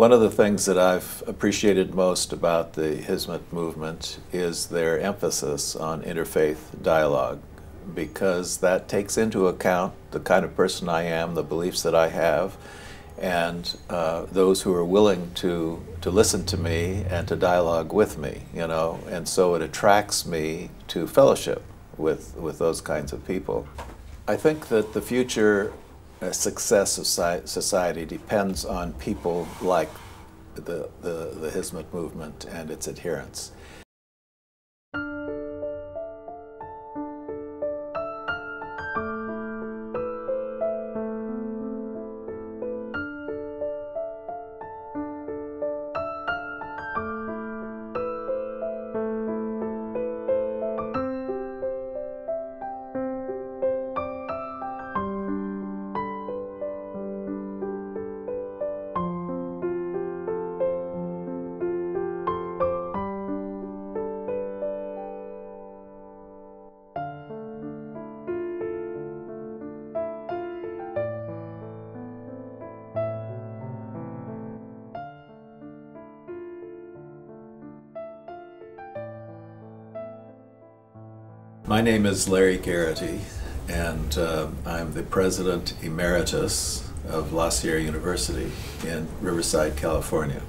One of the things that I've appreciated most about the Hizmet movement is their emphasis on interfaith dialogue, because that takes into account the kind of person I am, the beliefs that I have, and those who are willing to listen to me and to dialogue with me, you know, and so it attracts me to fellowship with those kinds of people. I think that the future success of society depends on people like the Hizmet movement and its adherents. My name is Larry Geraty, and I'm the President Emeritus of 𝐊𝐶𝐸 University in Riverside, California.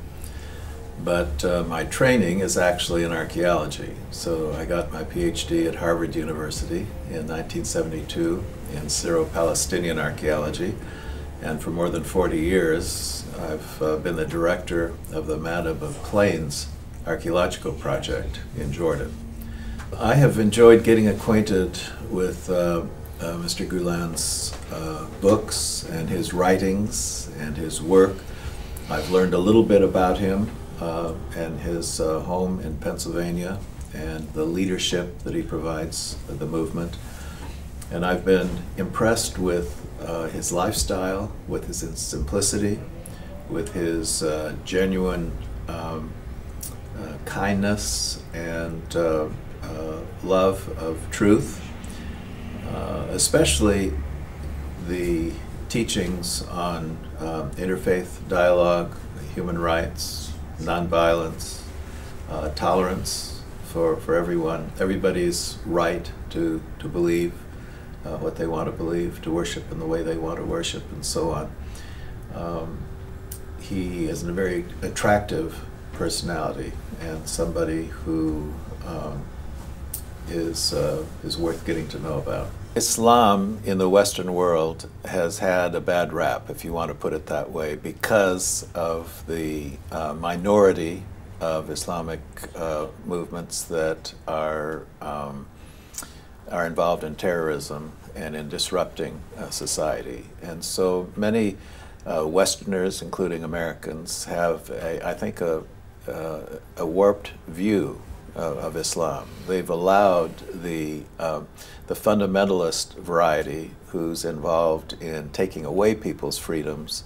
But my training is actually in archaeology. So I got my PhD at Harvard University in 1972 in Syro-Palestinian archaeology, and for more than 40 years I've been the director of the Madhab Plains archaeological project in Jordan. I have enjoyed getting acquainted with Mr. Gülen's books and his writings and his work. I've learned a little bit about him and his home in Pennsylvania and the leadership that he provides the movement. And I've been impressed with his lifestyle, with his simplicity, with his genuine kindness and love of truth, especially the teachings on interfaith dialogue, human rights, nonviolence, tolerance for everyone, everybody's right to believe what they want to believe, to worship in the way they want to worship, and so on. He is a very attractive personality and somebody who is worth getting to know about. Islam in the Western world has had a bad rap, if you want to put it that way, because of the minority of Islamic movements that are involved in terrorism and in disrupting society. And so many Westerners, including Americans, have, I think, a warped view of Islam. They've allowed the fundamentalist variety, who's involved in taking away people's freedoms,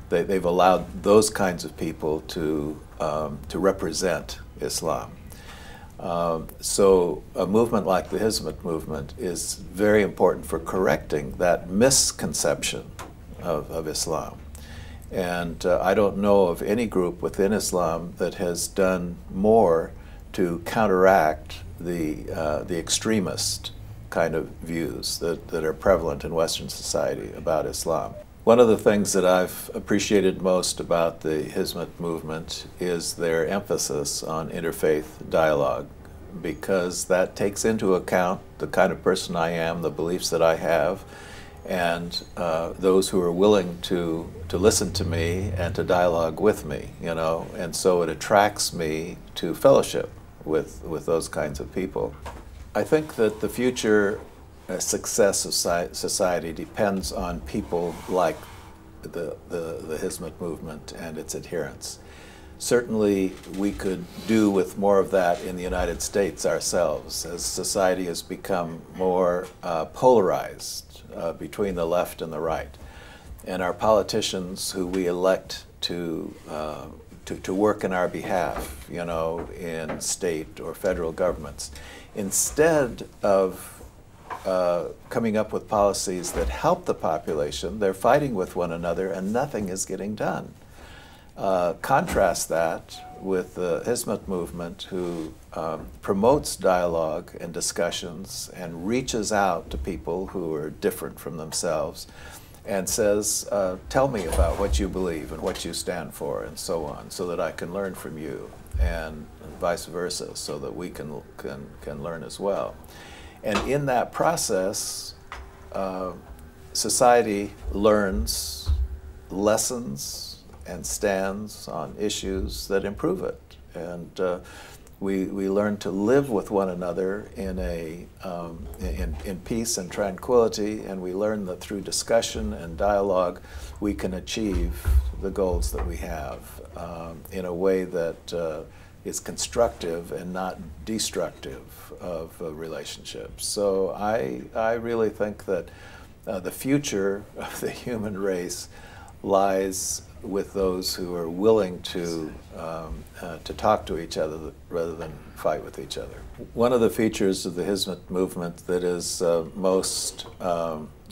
they've allowed those kinds of people to represent Islam. So a movement like the Hizmet movement is very important for correcting that misconception of Islam. And I don't know of any group within Islam that has done more to counteract the extremist kind of views that are prevalent in Western society about Islam. One of the things that I've appreciated most about the Hizmet movement is their emphasis on interfaith dialogue, because that takes into account the kind of person I am, the beliefs that I have, and those who are willing to listen to me and to dialogue with me, you know, and so it attracts me to fellowship with those kinds of people. I think that the future success of society depends on people like the Hizmet movement and its adherents. Certainly we could do with more of that in the United States ourselves, as society has become more polarized between the left and the right. And our politicians who we elect to work in our behalf, you know, in state or federal governments, instead of coming up with policies that help the population, they're fighting with one another and nothing is getting done. Contrast that with the Hizmet movement, who promotes dialogue and discussions and reaches out to people who are different from themselves and says, tell me about what you believe and what you stand for and so on, so that I can learn from you, and vice versa, so that we can learn as well. And in that process, society learns lessons and stands on issues that improve it. And we learn to live with one another in peace and tranquility, and we learn that through discussion and dialogue we can achieve the goals that we have in a way that is constructive and not destructive of relationships. So I really think that the future of the human race lies with those who are willing to talk to each other rather than fight with each other. One of the features of the Hizmet movement that is most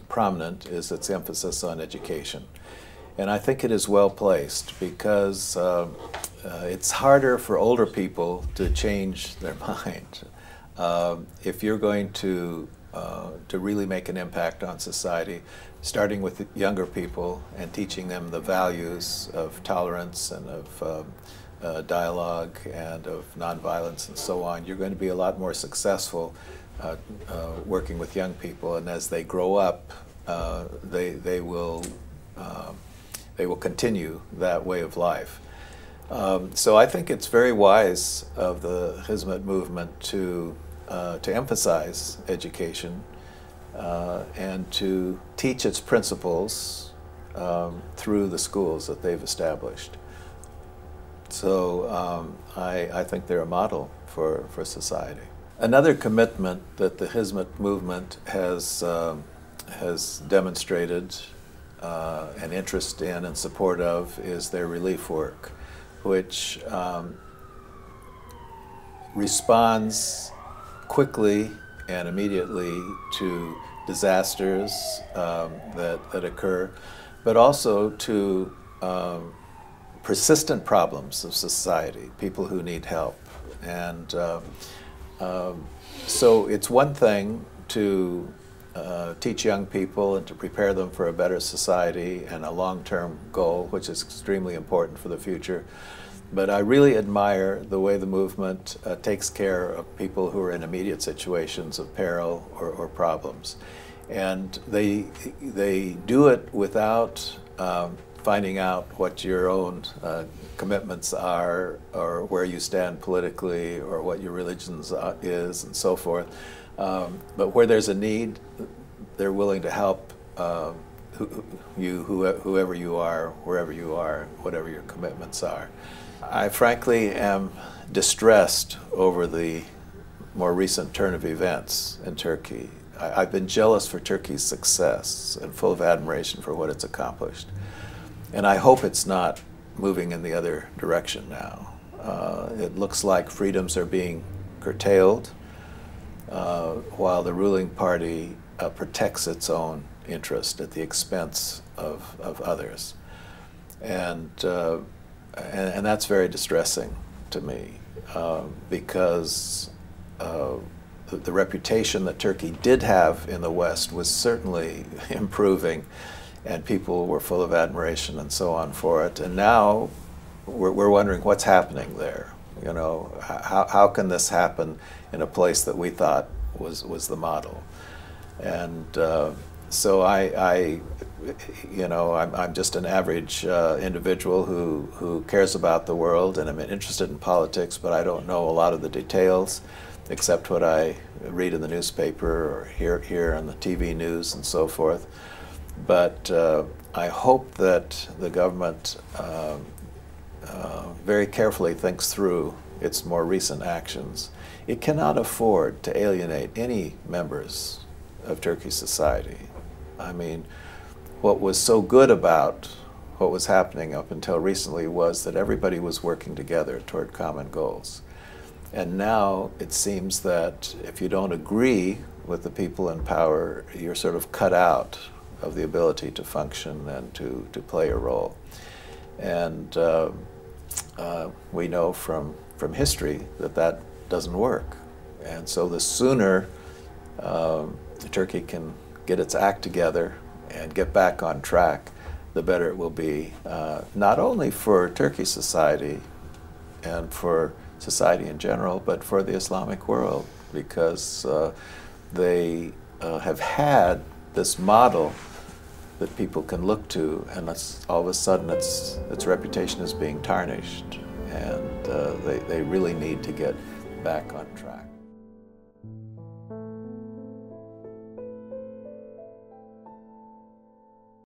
prominent is its emphasis on education. And I think it is well placed, because it's harder for older people to change their mind. If you're going to really make an impact on society, starting with younger people and teaching them the values of tolerance and of dialogue and of nonviolence and so on, you're going to be a lot more successful working with young people. And as they grow up, they will continue that way of life. So I think it's very wise of the Hizmet movement to emphasize education and to teach its principles through the schools that they've established. So I think they're a model for society. Another commitment that the Hizmet movement has demonstrated an interest in and support of is their relief work, which responds quickly and immediately to disasters that occur, but also to persistent problems of society, people who need help. And so it's one thing to teach young people and to prepare them for a better society and a long-term goal, which is extremely important for the future. But I really admire the way the movement takes care of people who are in immediate situations of peril or problems. And they do it without finding out what your own commitments are, or where you stand politically, or what your religion is, and so forth. But where there's a need, they're willing to help whoever you are, wherever you are, whatever your commitments are. I frankly am distressed over the more recent turn of events in Turkey. I've been jealous for Turkey's success and full of admiration for what it's accomplished. And I hope it's not moving in the other direction now. It looks like freedoms are being curtailed while the ruling party protects its own interest at the expense of others. And that's very distressing to me, because the reputation that Turkey did have in the West was certainly improving, and people were full of admiration and so on for it. And now we're wondering what's happening there. You know, how can this happen in a place that we thought was the model? And so I'm just an average individual who cares about the world, and I'm interested in politics, but I don't know a lot of the details, except what I read in the newspaper or hear on the TV news and so forth. But I hope that the government very carefully thinks through its more recent actions. It cannot afford to alienate any members of Turkish society. I mean, what was so good about what was happening up until recently was that everybody was working together toward common goals. And now it seems that if you don't agree with the people in power, you're sort of cut out of the ability to function and to play a role. And we know from history that that doesn't work. And so the sooner Turkey can get its act together and get back on track, the better it will be, not only for Turkish society and for society in general, but for the Islamic world, because they have had this model that people can look to, and all of a sudden its reputation is being tarnished, and they really need to get back on track.